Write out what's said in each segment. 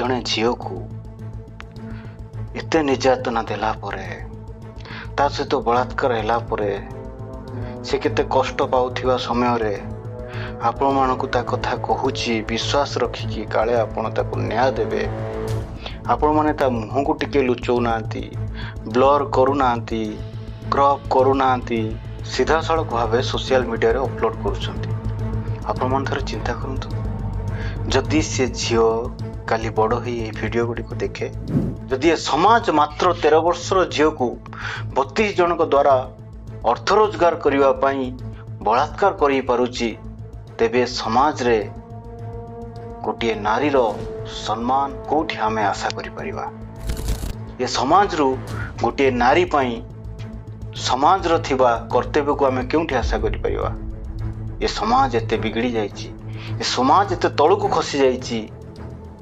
जड़े झील को एत निर्यातना देला परे ता सहित बलात्कार हैला परे से केते कष्ट पाउथिबा समय रे आपण मानकु ता कथा कहूची विश्वास रखिकी काले आपण ताकु न्याय देबे। आपण माने ता मुह को टिके लुचौ नांती, ब्लर करू नांती, क्रॉप करू नांती, सीधा सड़क भावे सोशल मीडिया रे अपलोड करूछंती। आपण मन थरे चिंता करंतु जदि से झियो काली बड़ ही ए वीडियो गुडी को देखे, जदि ए समाज मात्र 13 वर्षर झियो को 32 जन को द्वारा अर्थ रोजगार करिवा पई बलात्कार करि पारुची, तेबे समाज रे गोटे नारीर सम्मान कोठी आमे आशा करि परिबा। ये समाज रु गोटे नारी पई समाज रो थिबा कर्तव्य को आमे केउठी आशा करि परिबा। ये समाज एते बिगड़ी जाइची, ये समाज एते तळकु खसी जाइची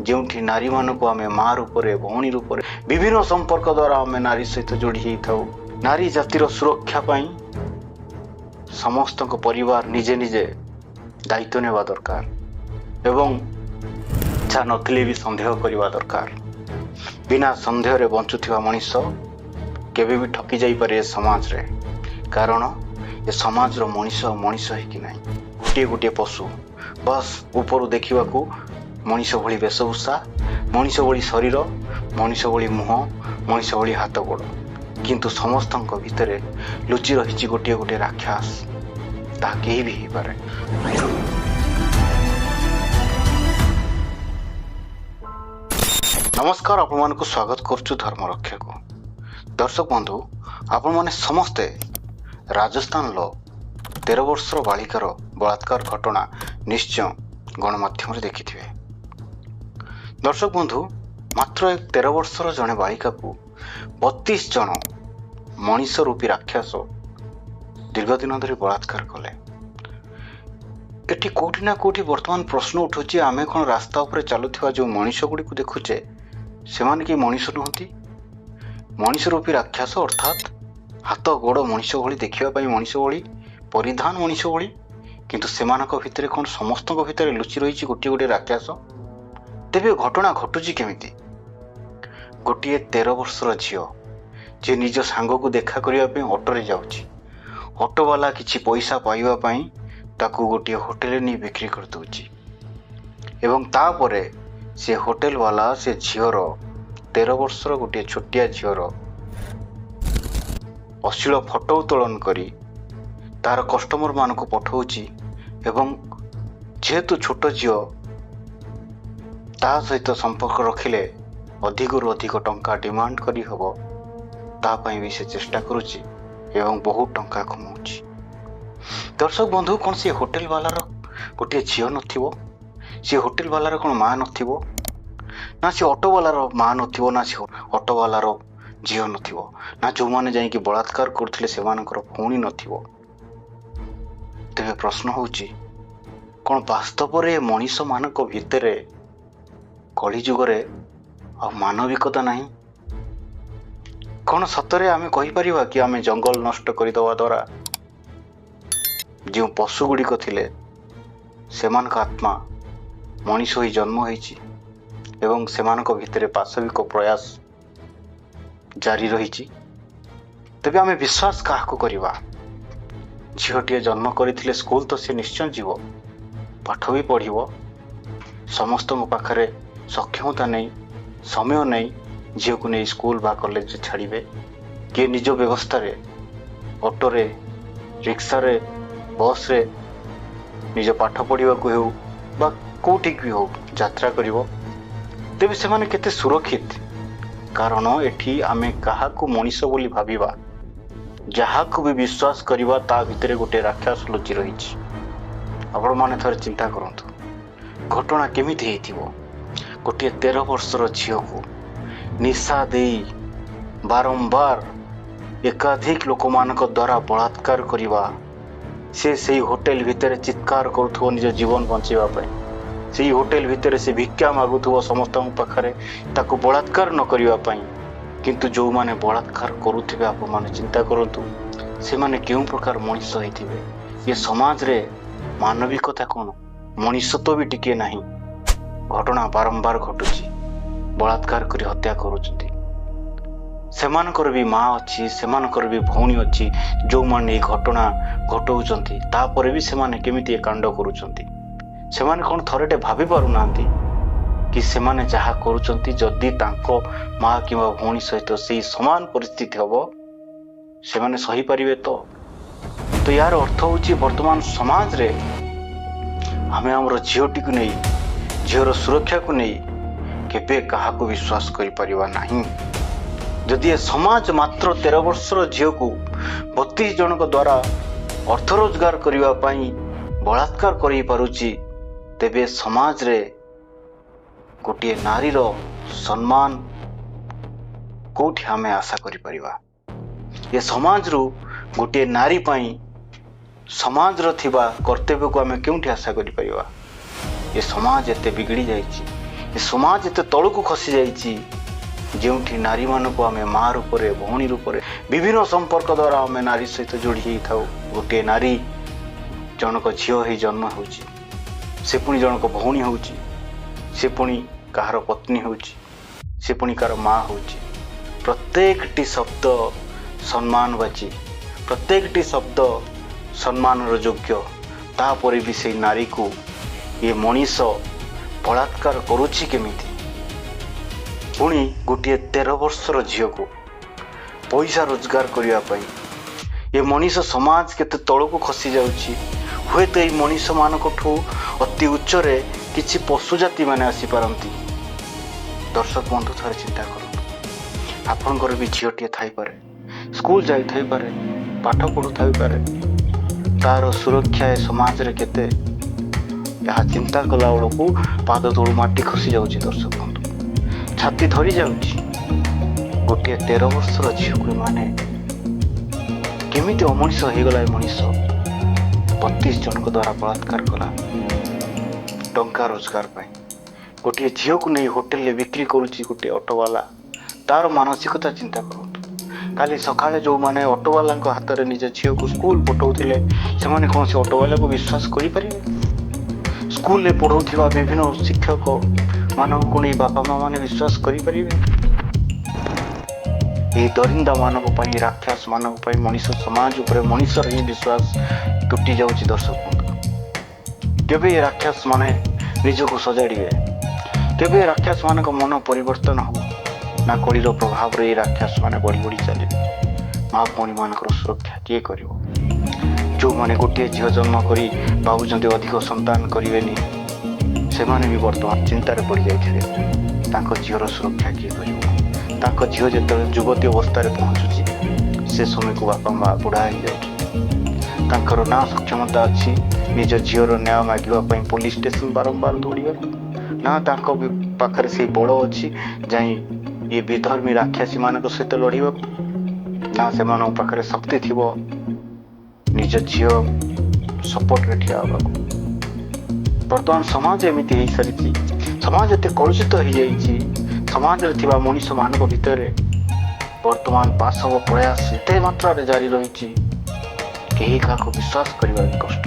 जेउठी नारी मान को आमे मां रूपरे भौणी रूपरे विभिन्न संपर्क द्वारा आमे नारी सहित जोड़ी ही थाउ। नारी जातिर सुरक्षा पई समस्त को परिवार निजे निजे दायित्व नेवा दरकार एवं इच्छा नथिले भी संदेह करवा दरकार। बिना संदेह रे बंचुथिबा मनीष केबे भी ठकी जाई पारे समाज रे, कारण ये समाज रो मनीष मनीष है कि नहीं, गोटे गोटे पशु बस ऊपर देखा मनीष भली वेशभूषा, मनीष भली शरीर, मनीष भली मुह, मनीष भली हाथ गोड़, किंतु समस्त भितर लुचि रही गोटे गोटे राक्षस, ता कहीं भी हो पारे। नमस्कार, आपण मानक स्वागत करछु धर्म रक्षा को। दर्शक बंधु, आपण माने समस्ते राजस्थान लो 13 वर्षर बालिकार बलात्कार घटना निश्चय गणमाध्यम रे देखिथिबे। दर्शक बंधु, मात्र 13 वर्षर जने बालिका को 32 जन मनीष रूपी राक्षस दीर्घ दिन धरी बलात्कार कले। एटी कोठी ना कोठी वर्तमान प्रश्न उठुची, आमे कोन रास्ता ऊपर चलुथिबा जो मनीष गुडी को देखुचे सेमान कि मनीष नुहंती, मनीष रूपी राक्षस अर्थात हाथ गोड़ मनीष भली देखिबा पई मनीष भली, परिधान मनीष भली, किंतु सेमानक भितर कोन समस्तक भितर लुचि रहिछि गोटे गोटे राक्षस। तेबे घटना घटुची केमिति? गोटे 13 वर्षर झियो जे निज सांग को देखा करिया पई ऑटो रे जाउछि, ऑटो वाला किछि पैसा पाइबा पई ताकू गोटे होटेल नहीं बिक्री कर दउछि एवं तापरे से होटेल वाला से झियोर 13 वर्षर गोटे छोटिया झियोर अश्लील फोटो उत्तोलन करी तार कस्टमर मान को पठाउछि एवं जेहेतु छोट झियो ता सहित संपर्क रखिले अधिकरु अधिक टंका डिमांड करी हबो, ता पई भी से चेष्टा करूछि एवं बहुत टंका कमाउछि। दर्शक बंधु, कौन से होटेल वालार गोटे झील नथिबो, से होटेल वालार कौन माँ नथिबो, ना से ऑटो वालार माँ नथिबो, ना से ऑटो वालार झील नथिबो, ना जो माने जाइकी बलात्कार करथिले सेमानकर भौणी नथिबो। तेबे प्रश्न होउची, कौन वास्तव रे मनीष मानक भितरे कली जुगरे आ मानविकता नहीं? कौन सतरे आमे कहि परिबा कि आमे जंगल नष्ट करिदवा द्वारा जो पशु गुड़िक थिले सेमानक आत्मा मनीष होई जन्म होईची एवं सेमानक भितरे पाशविक प्रयास जारी रहिची? तेबे आमे विश्वास काहाको करिबा? झीलटीए जन्म करथिले स्कूल तो से निश्चय जीव, पाठ भी पढ़िबो, समस्त पाखरे सक्षमता नहीं, समय नहीं झील को नहीं स्कूल बा कॉलेज छाड़िबे, किए निज व्यवस्था रे ऑटो रे रिक्शा रे बस रे निज पाठ पढ़ा हो बा कोठिक भी हो यात्रा करिवो। तेबे सेमाने केते सुरक्षित? कारण एठी आमे काहाकू मनीष बोली भाबिबा, जहाकू भी विश्वास करिबा ता भितरे गोटे राक्षस लुचि रहिछि। आपण माने थरे चिंता करंतु घटना केमिति हेइथिबो। गोटे 13 वर्षर झियो को निशा देई बारंबार एकाधिक लोकमानक द्वारा बलात्कार करिबा, से होटेल भितर चित्कार करुथो निज जीवन बंचेवा पई, से होटेल भितर से भिक्षा मागुथो समस्त पाखरे ताको बलात्कार न करिवा पई, किंतु जो माने बलात्कार करुथिबे आप माने चिंता करंतु से माने केउ प्रकार मनीष होइथिबे। ये समाज रे मानविकता कोन, मनीषत्व भी टिके नहीं। घटना बारंबार घटुची बलात्कार करी हत्या करुछंती। सेमानकर भी माँ अच्छी, सेमानकर भी भौणी अच्छी जो माने ये घटना घटाउछंती तापर भी सेमाने केमिति ए कांड करुछंती। सेमाने कोन थरेटे भाबी पारु नांती कि सेमाने जहा करुछंती जदि तांको माँ किंवा भौणी सहित से समान परिस्थिति हबो सेमाने सही परिवे। तो यार अर्थ होची वर्तमान समाज रे आमे हमर झियोटी को नहीं, झियोर सुरक्षा को नहीं केबे कहा को विश्वास करि परिवा नहीं। जदि समाज मात्र 13 वर्षर झील को 32 जनक द्वारा अर्थ रोजगार करने बलात्कार कर पारुची तेबे समाज रे गोटे नारी रो सम्मान कोठी हमें आशा करि परिवा। ये समाज रू गोटे नारी पाई समाज रो थिबा कर्तव्य को हमें क्योंठी आशा करि परिवा। ये समाज एते बिगड़ी जाइछि, ये समाज एते तळ को खसी जाइछि जोठी नारी मान को आम माँ रूप से भौणी रूप से विभिन्न संपर्क द्वारा आम नारी सहित जोड़ी था। गोटे नारी जनक झील हो जन्म हो पुणी जनक भौणी हो पुणी कहार पत्नी हो पुणी कार माँ हो। प्रत्येकटी शब्द सम्मानवाची, प्रत्येकटी शब्द सम्मान योग्य। तापर भी से नारी को ये मनीष बलात्कार करुछि केमिति। पुणी गोटे 13 वर्षर झील को पैसा रोजगार करने ये मनीष समाज केते तल को खसी जाउछि। हुए तो ये मनीष मानक अति उच्च रे किछि पशु जाति माने आसी पारंती। दर्शक बंधु थरे चिंता करो, आपनकर भी झीलटिए थाई पारे, स्कूल जाई थाई पारे, पाठ पढ़ु थाई पारे, तार सुरक्षा समाज रे केते या चिंता कला बेलू पाद तलू माटी खसी जाउछि। दर्शक बंधु छाती धरी जाउछि। गोटे 13 वर्षर झील को माने केमिति अमनीष हो गला। मनीष 32 जनक द्वारा बलात्कार कला टंका रोजगार पाई। गोटे झील को नहीं होटेल में बिक्री करुच्ची गोटे ऑटोवाला, तार मानसिकता चिंता करूँ। काली सकाळे जो माने ऑटोवाला हाथ में निज झील को स्कूल पठाउथिले से माने कौन से ऑटोवाला को विश्वास करि परिबे? स्कूल में पढ़ाउथिबा विभिन्न शिक्षक मानव को नहीं बापा माँ मैंने विश्वास करें? ये दरिंदा मानव राक्षस मानव मनीष समाज उपर मनीषर ही विश्वास तुटी जाउछि। दर्शक बंधु केबे ये राक्षस माने निजको सजाड़े, केबे राक्षस मान मन परिवर्तन हो ना कलिर प्रभाव रे राक्षस माने बढ़ी बढ़ी चलिए। माँ भौणी मान सुरक्षा किए कर? जो मैंने गोटे झील जन्म करी भावुं अधिक संतान करेनि से भी वर्तमान चिंतार पड़ जाते। झीर सुरक्षा किए कर? झील जो युवती अवस्था पहुँचुची से समय को बापा माँ बुढ़ा हो जाकर ना सक्षमता अच्छी निज झीर न्याय मागे पुलिस स्टेशन बारंबार दौड़ ना पाखे से बल अच्छी जाई ये विधर्मी राक्षसी मान सहित लड़वा ना से पाखे शक्ति थी निज झील सपोर्ट रे ठिया होगा। वर्तमान समाज एमती हो सारी, समाज एत कलुषित हो जाइए। समाज रे मनीष मान भितर वर्तमान पाशव प्रयास एत मात्रा जारी रही कहीं क्या विश्वास करने भी कष्ट।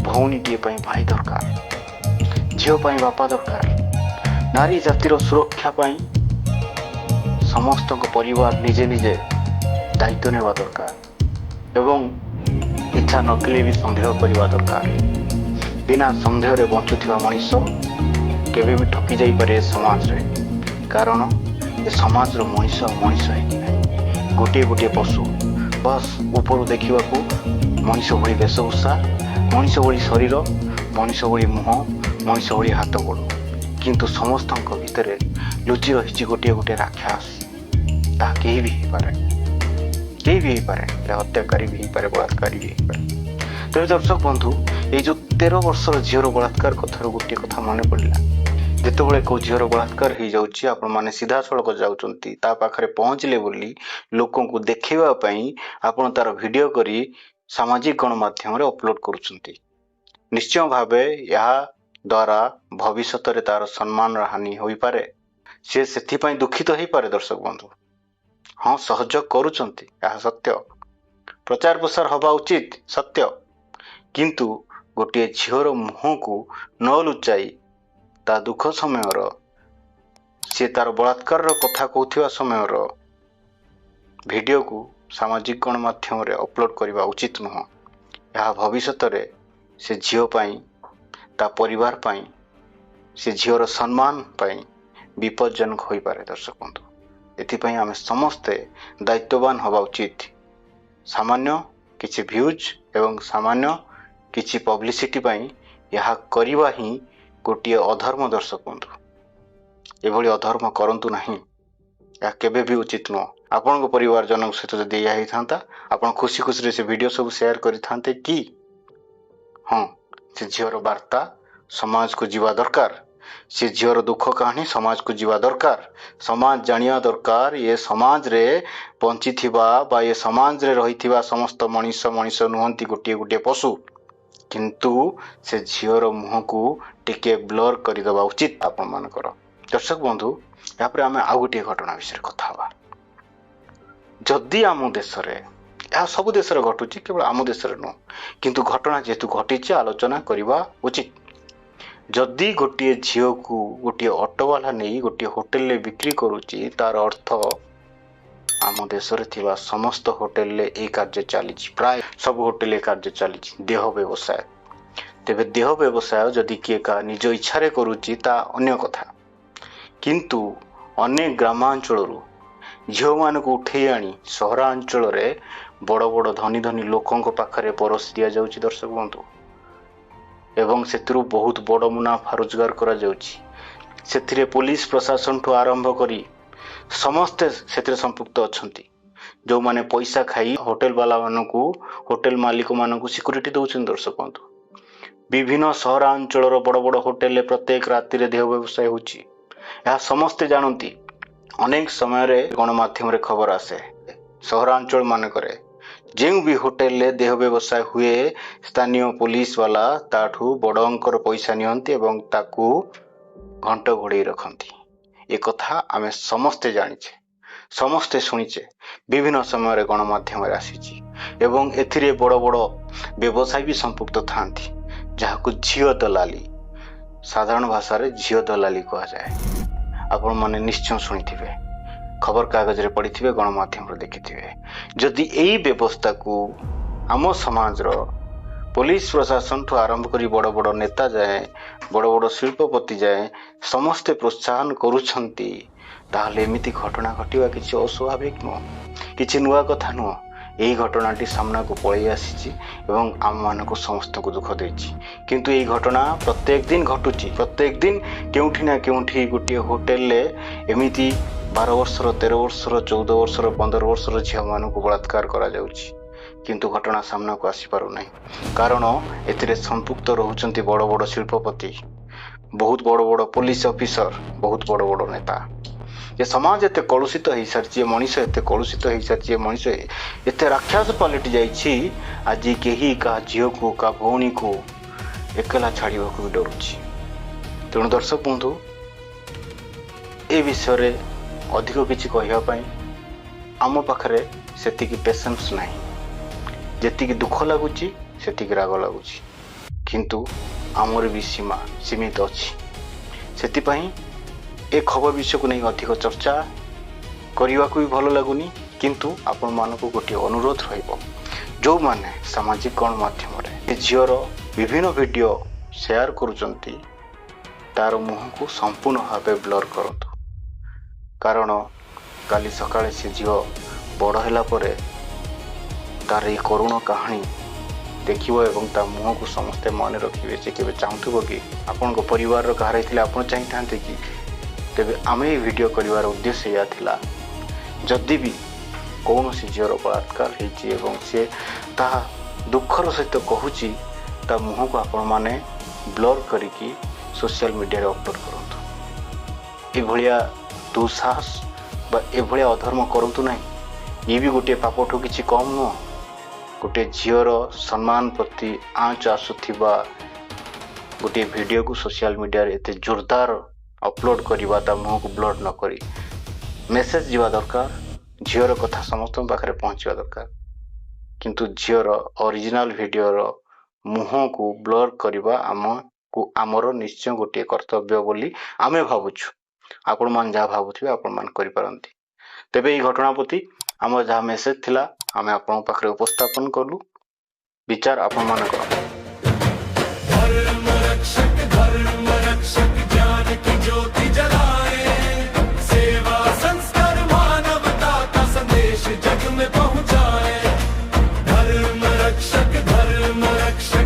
भौणीटे भाई दरकार, झील बापा दरकार। नारी जातिर सुरक्षा समस्त परिवार निजे निजे दायित्व नेवा दरकार एवं इच्छा नकले भी संदेह करने दरकार। बिना संदेह रे बंचुथिबा मनीष केबे भी ठकी जाई पारे समाज रे। कारण ये समाज रो मनीष मनीष है कि नहीं, गोटे गोटे पशु बस ऊपर देखा मनीष भली वेशभूषा, मनीष भली शरीर, मनीष भली मुह, मनीष भली हाथ गोड़, किंतु समस्त भितर लुचि रही गोटे गोटे राक्षस। ता कहीं भी हो पारे, कहीं भी हो पारे, हत्याकारी भी हो पारे, बलात्कारी भी हो पारे। तो दर्शक बंधु ये जो 13 वर्षर झीर बलात्कार कथार गोटे कथा मन पड़ा। जितेबाला कौ झीर बलात्कार हो जाऊँगी आपण मैंने सीधा सड़क जाऊँगी ता पाखरे पहुँचले बोली लोक को देखापी आपण तार वीडियो करी सामाजिक गणमाध्यम अपलोड करुँच। निश्चय भावे यह द्वारा भविष्य में तार सम्मान हानि हो पारे, सी से दुखित हो पारे। दर्शक बंधु हाँ सहयोग करुँच सत्य, प्रचार प्रसार हवा उचित सत्य, किंतु गोटे झीर मुह को न लुचाई ता दुख समय ସେ ତାର ବଳାତ୍କାରର କଥା କହୁଥିବା ସମୟର ଭିଡ଼ିଓକୁ ସାମାଜିକ ଗଣମାଧ୍ୟମରେ ଅପଲୋଡ଼ କରିବା ଉଚିତ ନୁହଁ। ଏହା ଭବିଷ୍ୟତରେ ସେ ଝିଅ ପାଇଁ, ତା ପରିବାର ପାଇଁ, ସେ ଝିଅର ସମ୍ମାନ ପାଇଁ ବିପଜ୍ଜନକ ହୋଇପାରେ। ଦର୍ଶକ ବନ୍ଧୁ, ଏଥିପାଇଁ ଆମେ ସମସ୍ତେ ଦାୟିତ୍ୱବାନ ହେବା ଉଚିତ। ସାମାନ୍ୟ କିଛି ଭ୍ୟୁଜ୍ ଏବଂ ସାମାନ୍ୟ କିଛି ପବ୍ଲିସିଟି ପାଇଁ ଏହା କରିବା ହିଁ ଗୋଟିଏ ଅଧର୍ମ। ଦର୍ଶକ ବନ୍ଧୁ, ଏଭଳି ଅଧର୍ମ କରନ୍ତୁ ନାହିଁ, ଏହା କେବେ ବି ଉଚିତ ନୁହଁ। ଆପଣଙ୍କ ପରିବାରଜନଙ୍କ ସହିତ ଯଦି ଏହା ହେଇଥାନ୍ତା, ଆପଣ ଖୁସି ଖୁସିରେ ସେ ଭିଡ଼ିଓ ସବୁ ସେୟାର କରିଥାନ୍ତେ କି? ହଁ, ସେ ଝିଅର ବାର୍ତ୍ତା ସମାଜକୁ ଯିବା ଦରକାର। ସେ ଝିଅର ଦୁଃଖ କାହାଣୀ ସମାଜକୁ ଯିବା ଦରକାର। ସମାଜ ଜାଣିବା ଦରକାର ଏ ସମାଜରେ ବଞ୍ଚିଥିବା ବା ଏ ସମାଜରେ ରହିଥିବା ସମସ୍ତ ମଣିଷ ନୁହନ୍ତି, ଗୋଟିଏ ଗୋଟିଏ ପଶୁ। କିନ୍ତୁ ସେ ଝିଅର ମୁହଁକୁ ଟିକେ ବ୍ଲର କରିଦେବା ଉଚିତ ଆପଣମାନଙ୍କର। ଦର୍ଶକ ବନ୍ଧୁ, ଏହାପରେ ଆମେ ଆଉ ଗୋଟିଏ ଘଟଣା ବିଷୟରେ କଥା ହେବା। ଯଦି ଆମ ଦେଶରେ, ଏହା ସବୁ ଦେଶରେ ଘଟୁଛି, କେବଳ ଆମ ଦେଶରେ ନୁହଁ, କିନ୍ତୁ ଘଟଣା ଯେହେତୁ ଘଟିଛି ଆଲୋଚନା କରିବା ଉଚିତ। ଯଦି ଗୋଟିଏ ଝିଅକୁ ଗୋଟିଏ ଅଟୋବାଲା ନେଇ ଗୋଟିଏ ହୋଟେଲରେ ବିକ୍ରି କରୁଛି, ତାର ଅର୍ଥ ଆମ ଦେଶରେ ଥିବା ସମସ୍ତ ହୋଟେଲରେ ଏହି କାର୍ଯ୍ୟ ଚାଲିଛି। ପ୍ରାୟ ସବୁ ହୋଟେଲରେ କାର୍ଯ୍ୟ ଚାଲିଛି ଦେହ ବ୍ୟବସାୟ। ତେବେ ଦେହ ବ୍ୟବସାୟ ଯଦି କିଏ କାହା ନିଜ ଇଚ୍ଛାରେ କରୁଛି ତା ଅନ୍ୟ କଥା, କିନ୍ତୁ ଅନେକ ଗ୍ରାମାଞ୍ଚଳରୁ ଝିଅମାନଙ୍କୁ ଉଠେଇ ଆଣି ସହରାଞ୍ଚଳରେ ବଡ଼ ବଡ଼ ଧନୀ ଧନୀ ଲୋକଙ୍କ ପାଖରେ ପରସି ଦିଆଯାଉଛି। ଦର୍ଶକ ବନ୍ଧୁ, ଏବଂ ସେଥିରୁ ବହୁତ ବଡ଼ ମୁନାଫା ରୋଜଗାର କରାଯାଉଛି। ସେଥିରେ ପୋଲିସ ପ୍ରଶାସନଠୁ ଆରମ୍ଭ କରି ସମସ୍ତେ ସେଥିରେ ସମ୍ପୃକ୍ତ ଅଛନ୍ତି। ଯେଉଁମାନେ ପଇସା ଖାଇ ହୋଟେଲ ବାଲାମାନଙ୍କୁ, ହୋଟେଲ ମାଲିକମାନଙ୍କୁ ସିକ୍ୟୁରିଟି ଦେଉଛନ୍ତି। ଦର୍ଶକ ବନ୍ଧୁ, ବିଭିନ୍ନ ସହରାଞ୍ଚଳର ବଡ଼ ବଡ଼ ହୋଟେଲରେ ପ୍ରତ୍ୟେକ ରାତିରେ ଦେହ ବ୍ୟବସାୟ ହେଉଛି। ଏହା ସମସ୍ତେ ଜାଣନ୍ତି। ଅନେକ ସମୟରେ ଗଣମାଧ୍ୟମରେ ଖବର ଆସେ, ସହରାଞ୍ଚଳ ମାନଙ୍କରେ ଯେଉଁ ବି ହୋଟେଲରେ ଦେହ ବ୍ୟବସାୟ ହୁଏ, ସ୍ଥାନୀୟ ପୋଲିସ ବାଲା ତାଠୁ ବଡ଼ ଅଙ୍କର ପଇସା ନିଅନ୍ତି ଏବଂ ତାକୁ ଘଣ୍ଟ ଘୋଡ଼େଇ ରଖନ୍ତି। ଏ କଥା ଆମେ ସମସ୍ତେ ଜାଣିଛେ, ସମସ୍ତେ ଶୁଣିଛେ, ବିଭିନ୍ନ ସମୟରେ ଗଣମାଧ୍ୟମରେ ଆସିଛି ଏବଂ ଏଥିରେ ବଡ଼ ବଡ଼ ବ୍ୟବସାୟୀ ବି ସମ୍ପୃକ୍ତ ଥାନ୍ତି, ଯାହାକୁ ଝିଅ ଦଲାଲି, ସାଧାରଣ ଭାଷାରେ ଝିଅ ଦଲାଲି କୁହାଯାଏ। ଆପଣମାନେ ନିଶ୍ଚୟ ଶୁଣିଥିବେ, ଖବରକାଗଜରେ ପଢ଼ିଥିବେ, ଗଣମାଧ୍ୟମରେ ଦେଖିଥିବେ। ଯଦି ଏହି ବ୍ୟବସ୍ଥାକୁ ଆମ ସମାଜର ପୋଲିସ ପ୍ରଶାସନଠୁ ଆରମ୍ଭ କରି ବଡ଼ ବଡ଼ ନେତା ଯାଏଁ, ବଡ଼ ବଡ଼ ଶିଳ୍ପପତି ଯାଏଁ ସମସ୍ତେ ପ୍ରୋତ୍ସାହନ କରୁଛନ୍ତି, ତାହେଲେ ଏମିତି ଘଟଣା ଘଟିବା କିଛି ଅସ୍ୱାଭାବିକ ନୁହଁ, କିଛି ନୂଆ କଥା ନୁହଁ। ଏହି ଘଟଣାଟି ସାମ୍ନାକୁ ପଳେଇ ଆସିଛି ଏବଂ ଆମମାନଙ୍କୁ ସମସ୍ତଙ୍କୁ ଦୁଃଖ ଦେଇଛି। କିନ୍ତୁ ଏହି ଘଟଣା ପ୍ରତ୍ୟେକ ଦିନ ଘଟୁଛି। ପ୍ରତ୍ୟେକ ଦିନ କେଉଁଠି ନା କେଉଁଠି ଗୋଟିଏ ହୋଟେଲରେ ଏମିତି 12 ବର୍ଷର, 13 ବର୍ଷର, 14 ବର୍ଷର, 15 ବର୍ଷର ଝିଅମାନଙ୍କୁ ବଳାତ୍କାର କରାଯାଉଛି। କିନ୍ତୁ ଘଟଣା ସାମ୍ନାକୁ ଆସିପାରୁନାହିଁ, କାରଣ ଏଥିରେ ସମ୍ପୃକ୍ତ ରହୁଛନ୍ତି ବଡ଼ ବଡ଼ ଶିଳ୍ପପତି, ବହୁତ ବଡ଼ ବଡ଼ ପୋଲିସ ଅଫିସର, ବହୁତ ବଡ଼ ବଡ଼ ନେତା। ଏ ସମାଜ ଏତେ କଳୁଷିତ ହେଇସାରିଛି, ଏ ମଣିଷ ଏତେ କଳୁଷିତ ହେଇସାରିଛି, ଏ ମଣିଷ ଏତେ ରାକ୍ଷସ ପାଲଟି ଯାଇଛି, ଆଜି କେହି କାହା ଝିଅକୁ, କାହା ଭଉଣୀକୁ ଏକଲା ଛାଡ଼ିବାକୁ ବି ଡରୁଛି। ତେଣୁ ଦର୍ଶକ ବନ୍ଧୁ, ଏ ବିଷୟରେ ଅଧିକ କିଛି କହିବା ପାଇଁ ଆମ ପାଖରେ ସେତିକି ପେସେନ୍ସ ନାହିଁ। ଯେତିକି ଦୁଃଖ ଲାଗୁଛି ସେତିକି ରାଗ ଲାଗୁଛି, କିନ୍ତୁ ଆମର ବି ସୀମିତ ଅଛି। ସେଥିପାଇଁ ଏ ଖବର ବିଷୟକୁ ନେଇ ଅଧିକ ଚର୍ଚ୍ଚା କରିବାକୁ ବି ଭଲ ଲାଗୁନି। କିନ୍ତୁ ଆପଣମାନଙ୍କୁ ଗୋଟିଏ ଅନୁରୋଧ ରହିବ, ଯେଉଁମାନେ ସାମାଜିକ ଗଣମାଧ୍ୟମରେ ଏ ଝିଅର ବିଭିନ୍ନ ଭିଡ଼ିଓ ସେୟାର କରୁଛନ୍ତି, ତାର ମୁହଁକୁ ସମ୍ପୂର୍ଣ୍ଣ ଭାବେ ବ୍ଲର କରନ୍ତୁ। କାରଣ କାଲି ସକାଳେ ସେ ଝିଅ ବଡ଼ ହେଲା ପରେ ତାର ଏହି କରୁଣ କାହାଣୀ ଦେଖିବ ଏବଂ ତା ମୁହଁକୁ ସମସ୍ତେ ମନେ ରଖିବେ। ସେ କେବେ ଚାହୁଁଥିବ କି? ଆପଣଙ୍କ ପରିବାରର କାହାର ହେଇଥିଲେ ଆପଣ ଚାହିଁଥାନ୍ତେ କି? ତେବେ ଆମେ ଏହି ଭିଡ଼ିଓ କରିବାର ଉଦ୍ଦେଶ୍ୟ ଏହା ଥିଲା, ଯଦି ବି କୌଣସି ଝିଅର ବଳାତ୍କାର ହେଇଛି ଏବଂ ସେ ତାହା ଦୁଃଖର ସହିତ କହୁଛି, ତା ମୁହଁକୁ ଆପଣମାନେ ବ୍ଲର କରିକି ସୋସିଆଲ ମିଡ଼ିଆରେ ଅପଲୋଡ଼ କରନ୍ତୁ। ଏଭଳିଆ ଦୁଃସାହସ ବା ଏଭଳିଆ ଅଧର୍ମ କରନ୍ତୁ ନାହିଁ। ଇଏ ବି ଗୋଟିଏ ପାପଠୁ କିଛି କମ୍ ନୁହଁ। ଗୋଟିଏ ଝିଅର ସମ୍ମାନ ପ୍ରତି ଆଞ୍ଚ ଆସୁଥିବା ଗୋଟିଏ ଭିଡ଼ିଓକୁ ସୋସିଆଲ ମିଡ଼ିଆରେ ଏତେ ଜୋରଦାର ଅପଲୋଡ଼ କରିବା, ତା ମୁହଁକୁ ବ୍ଲର ନ କରି ମେସେଜ ଯିବା ଦରକାର, ଝିଅର କଥା ସମସ୍ତଙ୍କ ପାଖରେ ପହଞ୍ଚିବା ଦରକାର। କିନ୍ତୁ ଝିଅର ଅରିଜିନାଲ ଭିଡ଼ିଓର ମୁହଁକୁ ବ୍ଲର କରିବା ଆମର ନିଶ୍ଚୟ ଗୋଟିଏ କର୍ତ୍ତବ୍ୟ ବୋଲି ଆମେ ଭାବୁଛୁ। ଆପଣମାନେ ଯାହା ଭାବୁଥିବେ ଆପଣମାନେ କରିପାରନ୍ତି। ତେବେ ଏହି ଘଟଣା ପ୍ରତି ଆମର ଯାହା ମେସେଜ ଥିଲା ଆମେ ଆପଣଙ୍କ ପାଖରେ ଉପସ୍ଥାପନ କଲୁ। ବିଚାର ଆପଣମାନଙ୍କର।